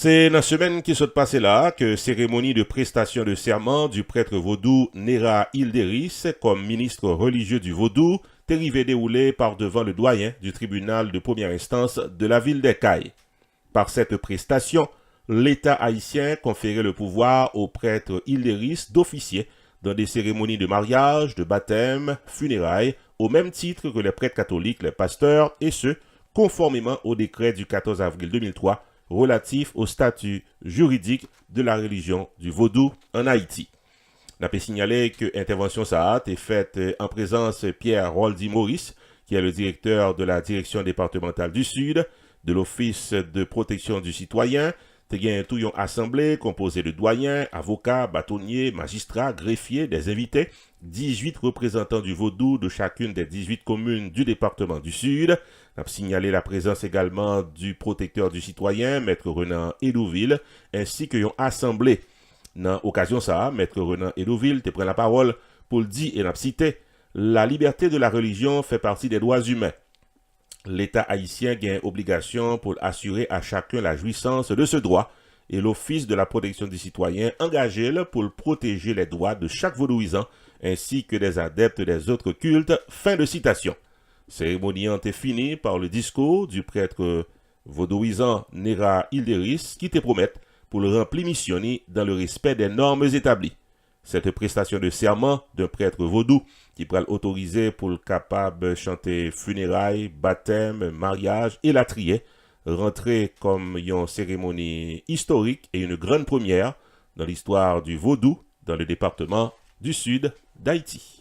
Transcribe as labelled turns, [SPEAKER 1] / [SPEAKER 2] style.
[SPEAKER 1] C'est la semaine qui s'est passée là que cérémonie de prestation de serment du prêtre vaudou Nera Hilderis comme ministre religieux du vaudou t'est arrivé déroulée par devant le doyen du tribunal de première instance de la ville d'Ekaï. Par cette prestation, l'État haïtien conférait le pouvoir au prêtre Hilderis d'officier dans des cérémonies de mariage, de baptême, funérailles, au même titre que les prêtres catholiques, les pasteurs, et ce, conformément au décret du 14 avril 2003 relatif au statut juridique de la religion du vaudou en Haïti. On a signalé que l'intervention Sahat est faite en présence de Pierre Roldi Maurice, qui est le directeur de la direction départementale du Sud, de l'Office de protection du citoyen. Il y a une assemblée composée de doyens, avocats, bâtonniers, magistrats, greffiers, des invités, 18 représentants du vaudou de chacune des 18 communes du département du Sud. On a signalé la présence également du protecteur du citoyen, Maître Renan Edouville, ainsi que une assemblée. Dans l'occasion ça, Maître Renan Edouville te prend la parole pour le dire et l'a cité. La liberté de la religion fait partie des droits humains. L'État haïtien gagne obligation pour assurer à chacun la jouissance de ce droit et l'Office de la protection du citoyen engagé pour protéger les droits de chaque vaudouisant ainsi que des adeptes des autres cultes. Fin de citation. Cérémonie est finie par le discours du prêtre vaudouisant Nera Hilderis qui te promet pour le remplir missionné dans le respect des normes établies. Cette prestation de serment d'un prêtre vaudou qui pourra l'autoriser pour le capable chanter funérailles, baptême, mariage et la trier, rentrer comme une cérémonie historique et une grande première dans l'histoire du vaudou dans le département du Sud d'Haïti.